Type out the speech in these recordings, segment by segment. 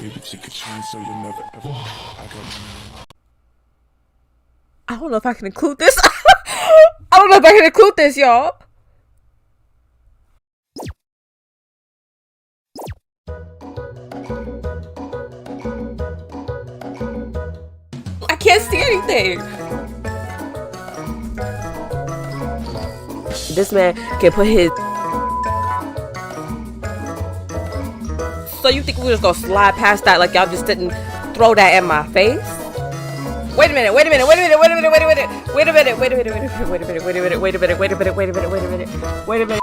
Baby, take a chance so you'll never ever. I got money. I don't know if I can include this. I don't know if I can include this, y'all. I can't see anything. This man can put his... So you think we're just gonna slide past that like y'all just didn't throw that in my face? Wait a minute, wait a minute, wait a minute, wait a minute, wait a minute, wait a minute, wait a minute, wait a minute, wait a minute, wait a minute, wait a minute, wait a minute, wait a minute, wait a minute, wait a minute.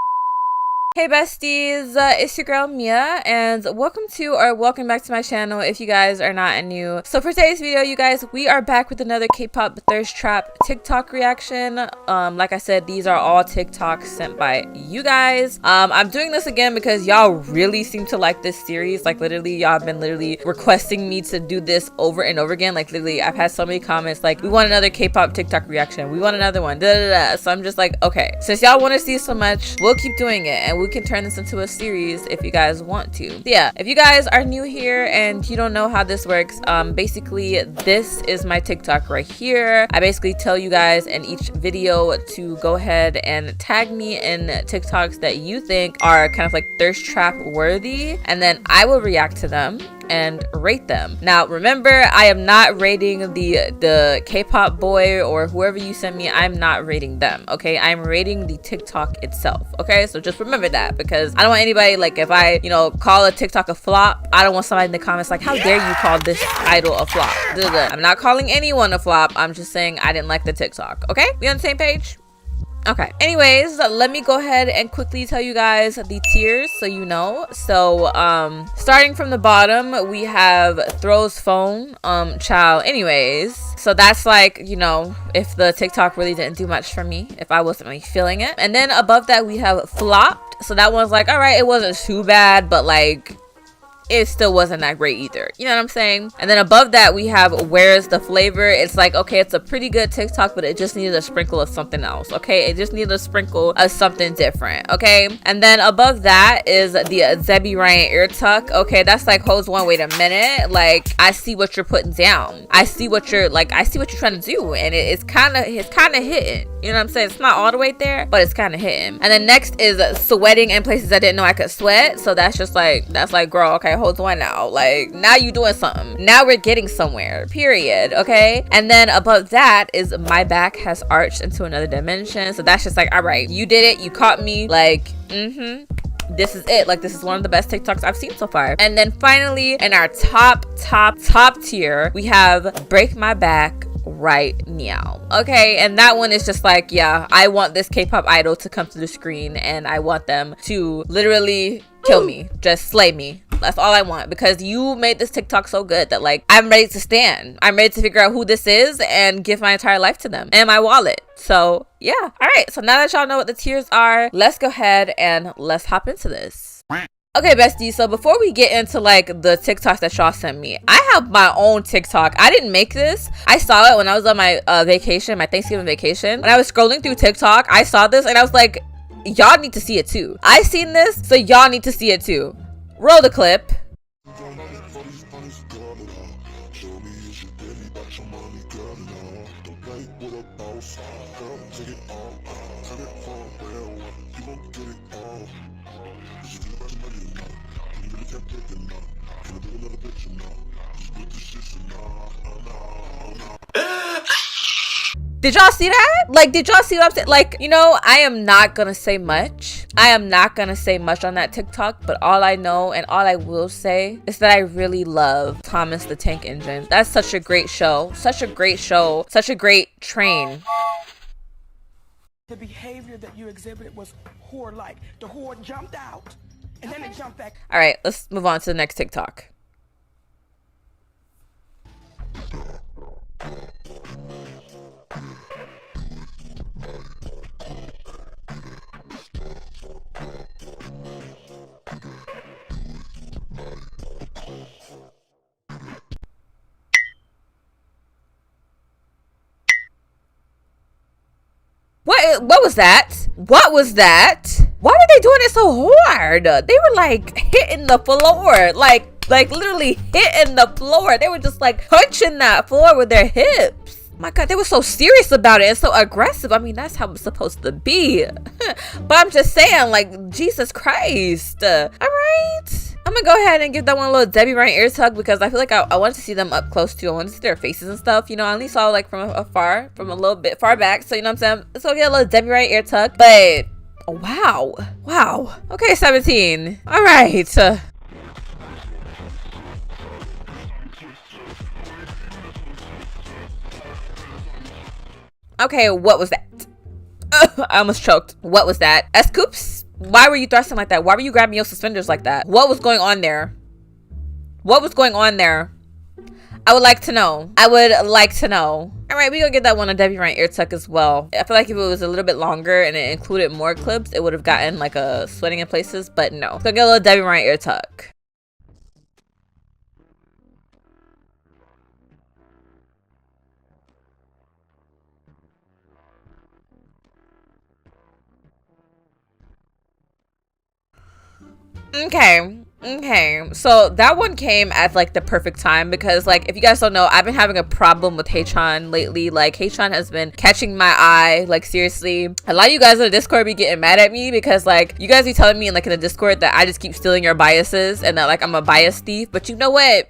Hey besties, it's your girl Mia, and welcome back to my channel if you guys are not new. So for today's video, you guys, we are back with another K-pop thirst trap TikTok reaction. Like I said, these are all TikToks sent by you guys. I'm doing this again because y'all really seem to like this series. Like literally, y'all have been literally requesting me to do this over and over again. Like literally, I've had so many comments like, we want another K-pop TikTok reaction. We want another one. Da, da, da. So I'm just like, okay, since y'all want to see so much, we'll keep doing it, and we can turn this into a series if you guys want to. So yeah, if you guys are new here and you don't know how this works, basically this is my TikTok right here. I basically tell you guys in each video to go ahead and tag me in TikToks that you think are kind of like thirst trap worthy, and then I will react to them and rate them. Now remember, I am not rating the K-pop boy or whoever you send me. I'm not rating them, okay? I'm rating the TikTok itself, okay? So just remember that, because I don't want anybody, like, if I, you know, call a TikTok a flop, I don't want somebody in the comments like, how dare you call this idol a flop? I'm not calling anyone a flop. I'm just saying I didn't like the TikTok, okay? We on the same page? Okay, anyways, let me go ahead and quickly tell you guys the tiers so you know. So starting from the bottom, we have Throw's phone, child. Anyways, so that's like, you know, if the TikTok really didn't do much for me, if I wasn't really feeling it. And then above that we have Flopped. So that one's like, all right, it wasn't too bad, but like it still wasn't that great either, you know what I'm saying? And then above that we have Where's the Flavor. It's like, okay, it's a pretty good TikTok, but it just needed a sprinkle of something else, okay? It just needed a sprinkle of something different, okay? And then above that is the Zebby Ryan ear tuck. Okay, that's like, holds one, wait a minute, like I see what you're putting down, I see what you're trying to do, and it's kind of hitting, you know what I'm saying? It's not all the way there, but it's kind of hitting. And then next is Sweating in Places I Didn't Know I Could Sweat. So that's just like, that's like, girl, okay, holds one now, like now you doing something, now we're getting somewhere, period, okay? And then above that is My Back Has Arched Into Another Dimension. So that's just like, all right, you did it, you caught me, like this is it, like this is one of the best TikToks I've seen so far. And then finally, in our top tier, we have Break My Back Right Now, okay? And that one is just like, yeah, I want this K-pop idol to come to the screen and I want them to literally kill me, just slay me. That's all I want, because you made this TikTok so good that like I'm ready to stand, I'm ready to figure out who this is and give my entire life to them and my wallet. So yeah, all right, so now that y'all know what the tiers are, let's go ahead and let's hop into this. Okay, besties, so before we get into like the TikToks that y'all sent me, I have my own TikTok. I didn't make this. I saw it when I was on my vacation, my Thanksgiving vacation. When I was scrolling through TikTok, I saw this and I was like, y'all need to see it too. I seen this, so y'all need to see it too. Roll the clip. Did y'all see that? Like, did y'all see what I'm saying? Like, you know, I am not gonna say much. I am not gonna say much on that TikTok, but all I know and all I will say is that I really love Thomas the Tank Engine. That's such a great show. Such a great show. Such a great train. The behavior that you exhibited was whore-like. The whore jumped out, and then it jumped back. All right, let's move on to the next TikTok. What was that? What was that? Why were they doing it so hard? They were like hitting the floor. Like, like literally hitting the floor. They were just like punching that floor with their hips. My God, they were so serious about it and so aggressive. I mean, that's how it's supposed to be. But I'm just saying, like, Jesus Christ. All right. I'm gonna go ahead and give that one a little Debbie Ryan ear tug because I feel like I wanted to see them up close too. I wanted to see their faces and stuff. You know, I only saw like from afar, from a little bit far back. So, you know what I'm saying? So I'll get a little Debbie Ryan ear tug. But, wow. Wow. Okay, 17. All right. Okay, what was that? I almost choked. What was that? Scoops? Why were you thrusting like that? Why were you grabbing your suspenders like that? What was going on there? What was going on there? I would like to know. I would like to know. All right, we gonna get that one a Debbie Ryan ear tuck as well. I feel like if it was a little bit longer and it included more clips, it would have gotten like a sweating in places, but no. So get a little Debbie Ryan ear tuck. Okay, so that one came at like the perfect time because like if you guys don't know, I've been having a problem with Haechan lately. Like Haechan has been catching my eye, like seriously. A lot of you guys in the Discord be getting mad at me because like you guys be telling me in like in the Discord that I just keep stealing your biases and that like I'm a bias thief, but you know what?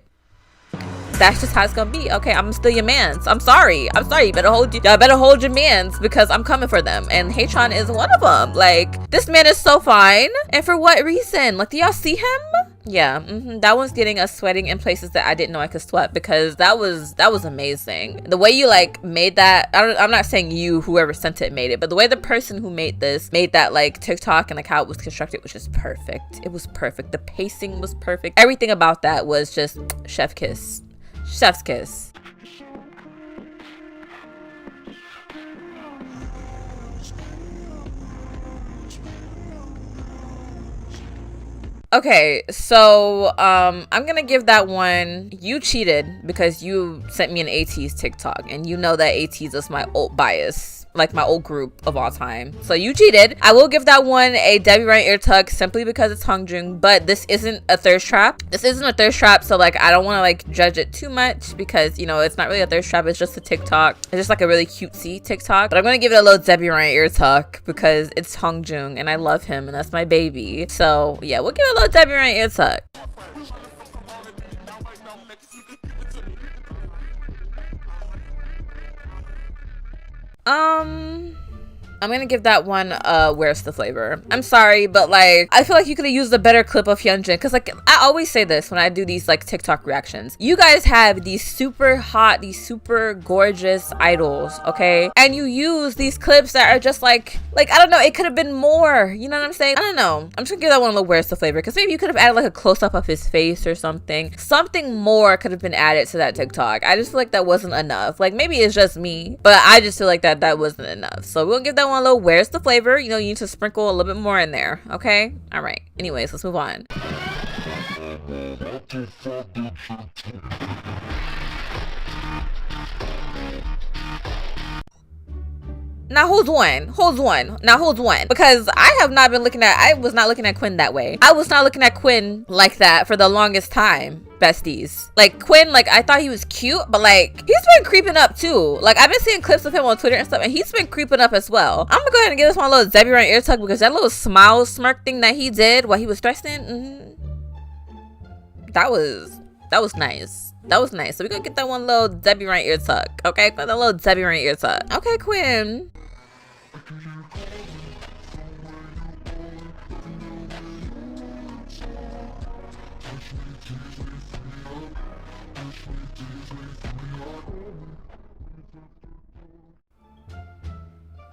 That's just how it's gonna be. Okay, I'm still your mans. I'm sorry. You better hold your mans because I'm coming for them. And Haechan is one of them. Like, this man is so fine. And for what reason? Like, do y'all see him? Yeah, that one's getting us sweating in places that I didn't know I could sweat because that was amazing. The way you like made that, I'm not saying you, whoever sent it made it, but the way the person who made this made that like TikTok and like how it was constructed was just perfect. It was perfect. The pacing was perfect. Everything about that was just chef kiss. Chef's kiss. Okay, so I'm gonna give that one, you cheated because you sent me an ATEEZ TikTok and you know that ATEEZ is my old bias, like my old group of all time. So you cheated. I will give that one a Debbie Ryan ear tug simply because it's Hongjoong, but this isn't a thirst trap. So like I don't want to like judge it too much because you know it's not really a thirst trap, it's just a TikTok. It's just like a really cutesy TikTok. But I'm gonna give it a little Debbie Ryan ear tug because it's Hongjoong and I love him and that's my baby. So yeah, we'll give it a little Debbie Ryan ear tug. I'm gonna give that one where's the flavor. I'm sorry, but like I feel like you could have used a better clip of Hyunjin because like I always say this when I do these like TikTok reactions. You guys have these super hot, these super gorgeous idols, okay? And you use these clips that are just like I don't know, it could have been more. You know what I'm saying? I don't know. I'm just gonna give that one a little where's the flavor because maybe you could have added like a close-up of his face or something. Something more could have been added to that TikTok. I just feel like that wasn't enough. Like maybe it's just me, but I just feel like that wasn't enough. So we'll give that one a little where's the flavor. You know, you need to sprinkle a little bit more in there. Okay, all right, anyways, let's move on. Now who's one? Because I was not looking at Quinn that way. I was not looking at Quinn like that for the longest time, besties. Like Quinn, like I thought he was cute, but like he's been creeping up too. Like I've been seeing clips of him on Twitter and stuff, and he's been creeping up as well. I'm gonna go ahead and give this one a little Debbie Ryan ear tug because that little smile smirk thing that he did while he was stressing, that was nice. That was nice. So we're gonna get that one little Debbie Ryan ear tug. Okay, got that little Debbie Ryan ear tug. Okay, Quinn.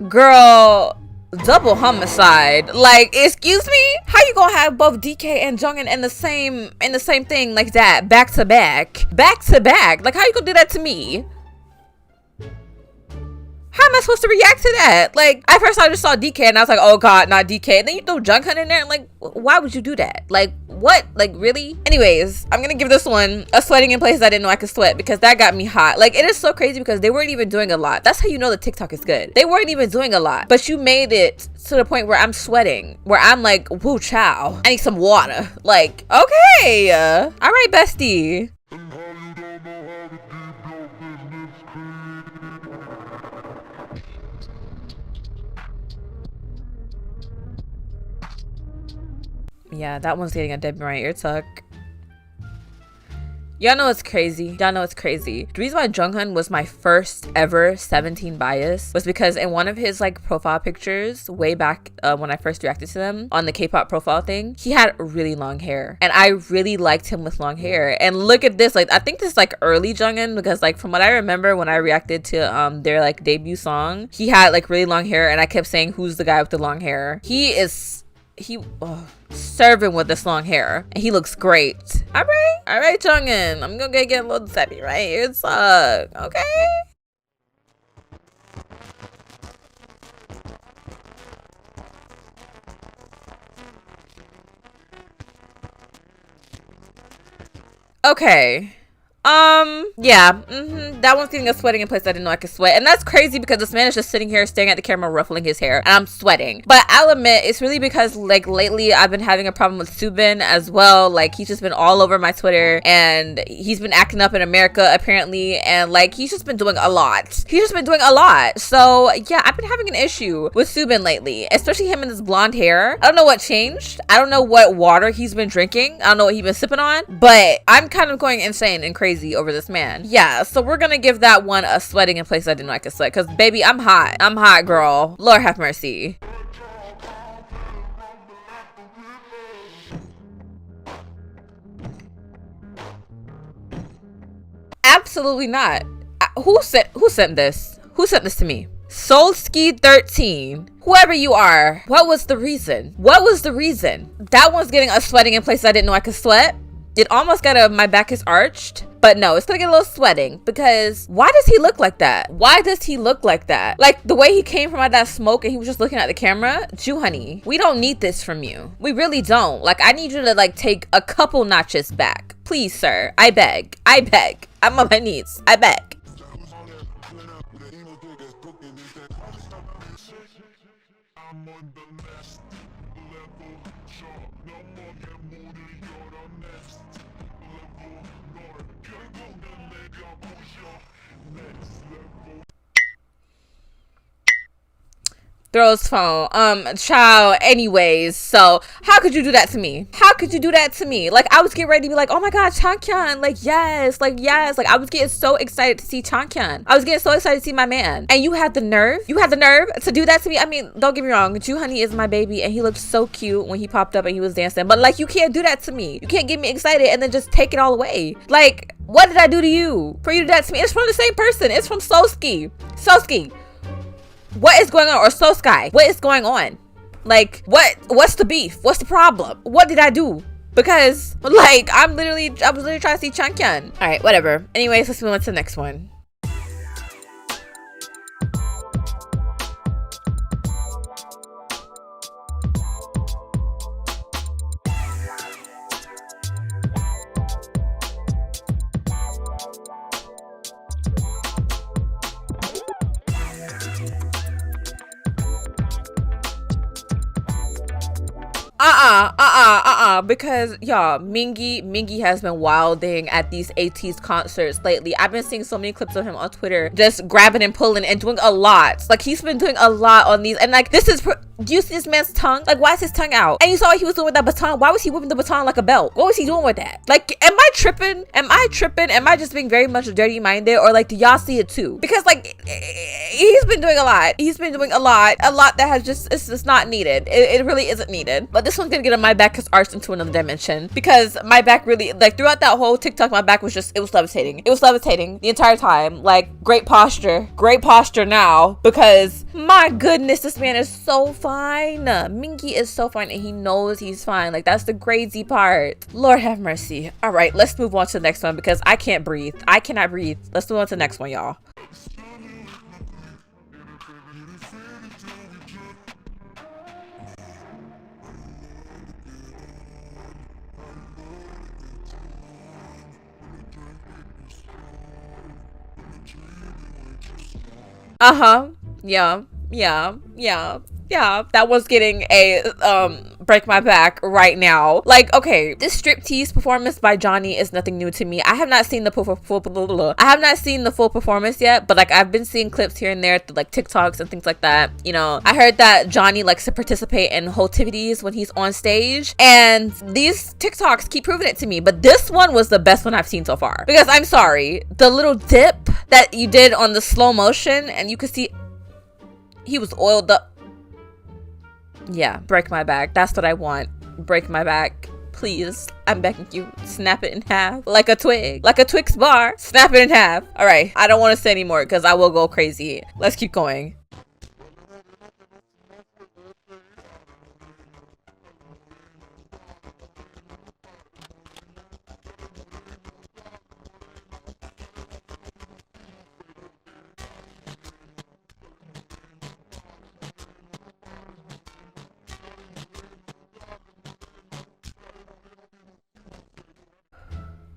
Girl, double homicide. Like, excuse me? How you gonna have both DK and Jungin in the same thing like that, back to back? Like, how you gonna do that to me? How am I supposed to react to that? Like, at first I just saw DK and I was like, oh god, not DK. And then you throw Jungkook in there and like, why would you do that? Like, what? Like, really? Anyways, I'm gonna give this one a sweating in places I didn't know I could sweat, because that got me hot. Like, it is so crazy because they weren't even doing a lot. That's how you know the TikTok is good. They weren't even doing a lot, but you made it to the point where I'm sweating, where I'm like, woo chow, I need some water. Like, okay, all right, bestie. Yeah, that one's getting a Debbie right ear tuck. Y'all know it's crazy. Y'all know it's crazy. The reason why Jungkook was my first ever 17 bias was because in one of his like profile pictures way back when I first reacted to them on the K-pop profile thing, he had really long hair, and I really liked him with long hair. And look at this, like I think this is like early Jungkook, because like from what I remember when I reacted to their like debut song, he had like really long hair, and I kept saying, who's the guy with the long hair? He serving with this long hair, and he looks great. All right, Jungkook, I'm gonna get a little Debbie right here. It's okay. Okay. Yeah, that one's getting a sweating in place I didn't know I could sweat. And that's crazy because this man is just sitting here staring at the camera, ruffling his hair, and I'm sweating. But I'll admit, it's really because like lately I've been having a problem with Subin as well. Like, he's just been all over my Twitter, and he's been acting up in America apparently, and like he's just been doing a lot. So yeah, I've been having an issue with Subin lately, especially him and his blonde hair. I don't know what changed. I don't know what water he's been drinking. I don't know what he's been sipping on, but I'm kind of going insane and crazy over this man. Yeah, so we're gonna give that one a sweating in place I didn't know I could sweat, because baby, I'm hot, girl. Lord have mercy. Absolutely not. Who sent this to me? Solski13, whoever you are, what was the reason? That one's getting a sweating in place I didn't know I could sweat. It almost got my back is arched, but no, it's gonna get a little sweating, because why does he look like that? Like the way he came from out that smoke and he was just looking at the camera. Jew honey, we don't need this from you. We really don't. Like, I need you to like take a couple notches back. Please, sir. I beg. I'm on my knees. I beg. Throws phone. Child. Anyways, so how could you do that to me? Like, I was getting ready to be like, oh my god, Changkyun, like yes. Like, I was getting so excited to see Changkyun. I was getting so excited to see my man, and you had the nerve to do that to me. I mean, don't get me wrong, Jew honey is my baby, and he looked so cute when he popped up and he was dancing, but like, you can't do that to me. You can't get me excited and then just take it all away. Like, what did I do to you for you to do that to me? It's from the same person. It's from Solski. What is going on? Or So Sky, what is going on? Like, what's the beef? What's the problem? What did I do? Because like, I was literally trying to see Changkyun. All right, whatever. Anyways, let's move on to the next one. Because y'all, Mingi has been wilding at these ATEEZ concerts lately. I've been seeing so many clips of him on Twitter just grabbing and pulling and doing a lot. Like, he's been doing a lot on these, and like, this is do you see this man's tongue? Like, why is his tongue out? And you saw what he was doing with that baton. Why was he whipping the baton like a belt? What was he doing with that? Like, am I tripping? Am I just being very much dirty minded, or like, do y'all see it too? Because like, he's been doing a lot. A lot that has just, it's just not needed. It really isn't needed. But this one's gonna get on my back because arched into another dimension, because my back really, like, throughout that whole TikTok, my back was just, it was levitating the entire time. Like, great posture now, because my goodness, this man is so fine. Mingi is so fine, and he knows he's fine. Like, that's the crazy part. Lord have mercy. All right, let's move on to the next one, because I cannot breathe. Let's move on to the next one, y'all. Uh-huh. Yeah. Yeah. Yeah. Yeah, that was getting a break my back right now. Like, okay, this striptease performance by Johnny is nothing new to me. I have not seen the full performance yet, but like I've been seeing clips here and there through like TikToks and things like that. You know, I heard that Johnny likes to participate in hotivities when he's on stage, and these TikToks keep proving it to me. But this one was the best one I've seen so far, because I'm sorry, the little dip that you did on the slow motion, and you could see he was oiled up. Yeah, break my back. That's what I want. Break my back. Please. I'm begging you. Snap it in half. Like a twig. Like a Twix bar. Snap it in half. Alright. I don't want to say anymore because I will go crazy. Let's keep going.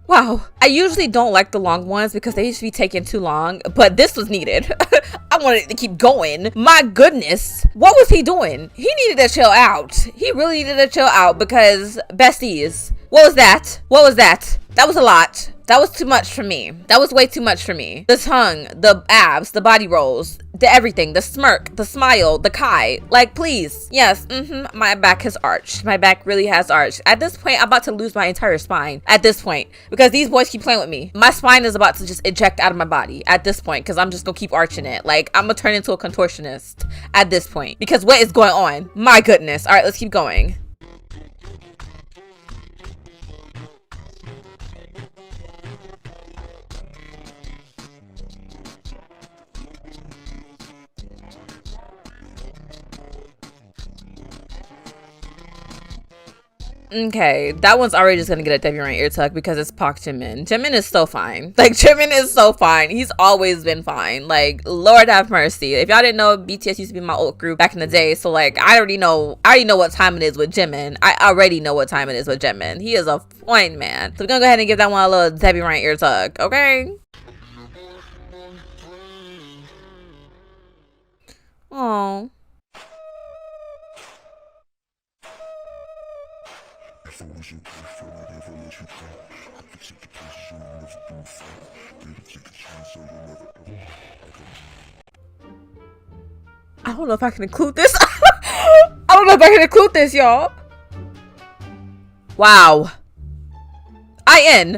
Wow, I usually don't like the long ones because they usually be taking too long, but this was needed. I wanted to keep going. My goodness, what was he doing? He needed to chill out. He really needed to chill out because besties, what was that? What was that? That was a lot. That was too much for me. That was way too much for me. The tongue, the abs, the body rolls, the everything, the smirk, the smile, the kai. Like, please. Yes, my back has arched. My back really has arched. At this point, I'm about to lose my entire spine. At this point. Because these boys keep playing with me. My spine is about to just eject out of my body. At this point. Because I'm just going to keep arching it. Like, I'm going to turn into a contortionist. At this point. Because what is going on? My goodness. Alright, let's keep going. Okay, that one's already just gonna get a W rank ear tuck because it's Park Jimin. Jimin is so fine. Like, Jimin is so fine. He's always been fine. Like, Lord have mercy. If y'all didn't know, BTS used to be my old group back in the day. So, like, I already know what time it is with Jimin. I already know what time it is with Jimin. He is a fine man. So we're gonna go ahead and give that one a little W rank ear tuck, okay? Oh. I don't know if I can include this. I don't know if I can include this, y'all. Wow.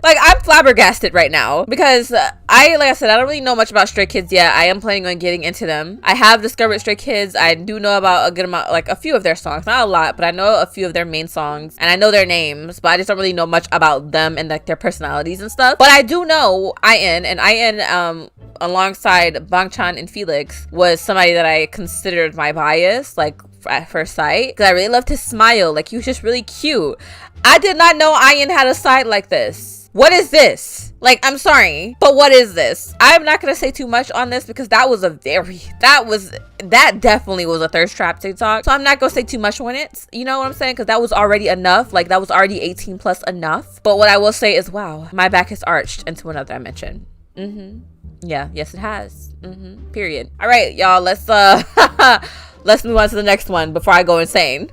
Like, I'm flabbergasted right now because like I said, I don't really know much about Stray Kids yet. I am planning on getting into them. I have discovered Stray Kids. I do know about a good amount, like a few of their songs, not a lot, but I know a few of their main songs and I know their names, but I just don't really know much about them and like their personalities and stuff. But I do know IN, and IN alongside Bangchan and Felix was somebody that I considered my bias, like at first sight, because I really loved his smile. Like, he was just really cute. I did not know Ian had a side like this. What is this? Like, I'm sorry, but what is this? I'm not gonna say too much on this because that definitely was a thirst trap TikTok. So I'm not gonna say too much on it. You know what I'm saying? Because that was already enough. Like, that was already 18 plus enough. But what I will say is, wow, my back has arched into another dimension. Yeah, yes it has. Period. All right, y'all, let's let's move on to the next one before I go insane.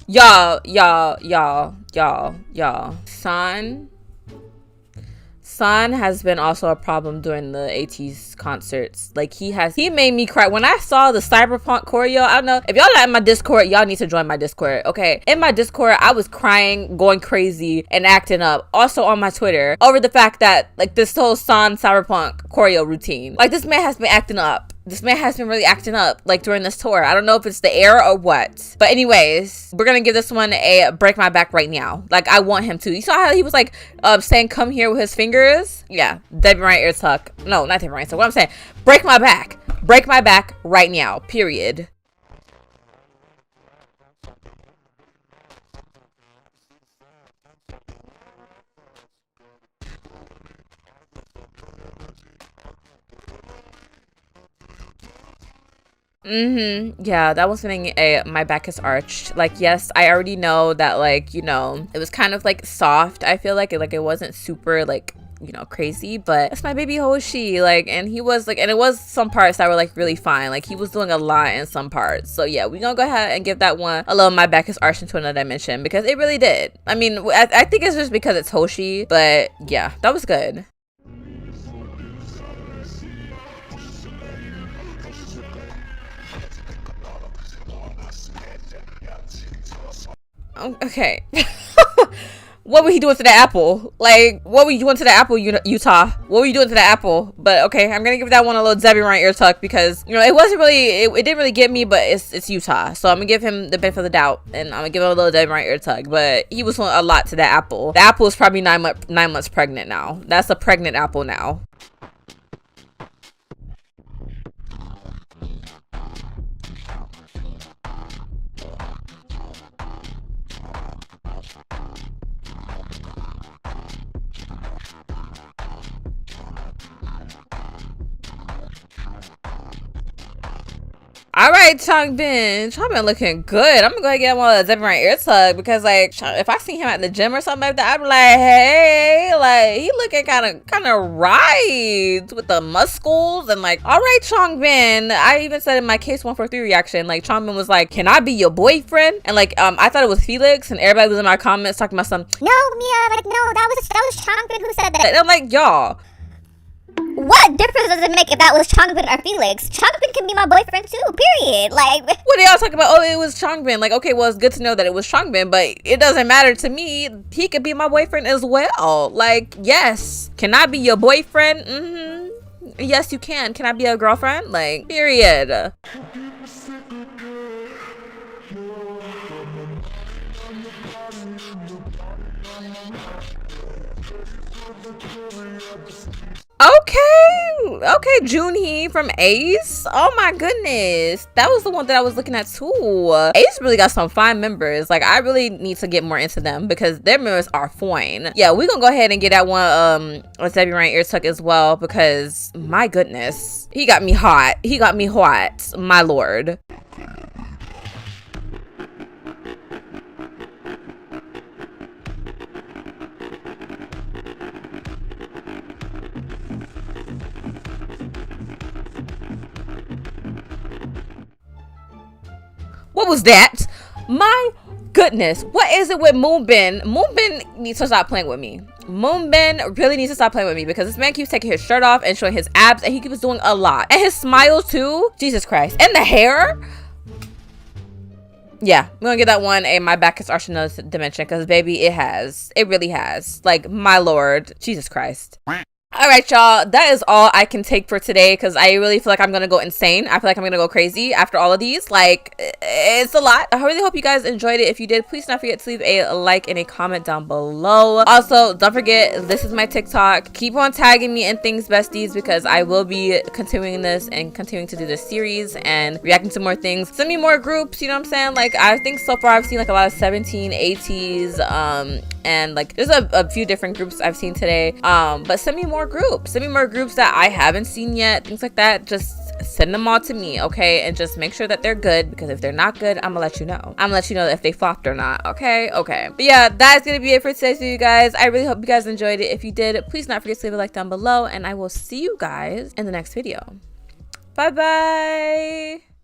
Y'all. San has been also a problem during the AT's concerts. Like, he made me cry. When I saw the Cyberpunk choreo, I don't know. If y'all are in my Discord, y'all need to join my Discord, okay? In my Discord, I was crying, going crazy, and acting up. Also on my Twitter, over the fact that, like, this whole San Cyberpunk choreo routine. Like, this man has been acting up. This man has been really acting up, like, during this tour. I don't know if it's the air or what. But anyways, we're gonna give this one a break my back right now. Like, I want him to. You saw how he was, like, saying come here with his fingers? Yeah, Debbie Ryan ear tuck. No, not Debbie Ryan. So what I'm saying, break my back. Break my back right now, period. Yeah, that was feeling a my back is arched. Like, yes, I already know that, like, you know, it was kind of like soft. I feel like it wasn't super like, you know, crazy, but it's my baby Hoshi, like, and he was like, and it was some parts that were like really fine. Like, he was doing a lot in some parts. So yeah, we're gonna go ahead and give that one a little my back is arched into another dimension, because it really did. I mean, I think it's just because it's Hoshi, but yeah, that was good. Okay. What were you doing to the apple? Like, what were you doing to the apple, Utah? What were you doing to the apple? But okay, I'm gonna give that one a little Debbie Ryan ear tuck, because, you know, it wasn't really, it didn't really get me, but it's Utah. So I'm gonna give him the benefit of the doubt, and I'm gonna give him a little Debbie Ryan ear tuck. But he was doing a lot to that apple. The apple is probably 9 months pregnant now. That's a pregnant apple now. All right, Changbin looking good. I'm gonna go ahead and get one of the Debbie ear tug, because like, if I see him at the gym or something like that, I'd be like, hey, like, he looking kind of right with the muscles, and like, all right, Changbin. I even said in my case 143 reaction, like, Changbin was like, can I be your boyfriend? And like, I thought it was Felix, and everybody was in my comments talking about some, no, Mia, like, no, that was Changbin who said that. And I'm like, y'all, what difference does it make if that was Changbin or Felix? Changbin can be my boyfriend too, period. Like, what are y'all talking about? Oh, it was Changbin. Like, okay, well, it's good to know that it was Changbin, but it doesn't matter to me. He could be my boyfriend as well. Like, yes. Can I be your boyfriend? Yes, you can. Can I be a girlfriend? Like, period. Okay, Junhee from Ace. Oh my goodness, that was the one that I was looking at too. Ace really got some fine members. Like, I really need to get more into them, because their members are fine. Yeah, we're gonna go ahead and get that one a Debbie Ryan ear tuck as well, because my goodness, he got me hot. He got me hot, my lord. What was that? My goodness, what is it with Moonbin? Moonbin needs to stop playing with me. Moonbin really needs to stop playing with me, because this man keeps taking his shirt off and showing his abs, and he keeps doing a lot. And his smile too. Jesus Christ. And the hair. Yeah, I'm gonna give that one a my back is arched in another dimension, because baby, it really has. Like, my lord, Jesus Christ. All right, y'all, that is all I can take for today, because I really feel like I'm gonna go insane. I feel like I'm gonna go crazy after all of these. Like, it's a lot. I really hope you guys enjoyed it. If you did, please don't forget to leave a like and a comment down below. Also, don't forget, this is my TikTok. Keep on tagging me in things, besties, because I will be continuing this and continuing to do this series and reacting to more things. Send me more groups, you know what I'm saying? Like, I think so far I've seen like a lot of 17 ATs, and like there's a few different groups I've seen today, but send me more groups that I haven't seen yet, things like that. Just send them all to me, okay? And just make sure that they're good, because if they're not good, I'm gonna let you know. I'm gonna let you know if they flopped or not, okay? But yeah, that's gonna be it for today, so you guys, I really hope you guys enjoyed it. If you did, please not forget to leave a like down below, and I will see you guys in the next video. Bye bye.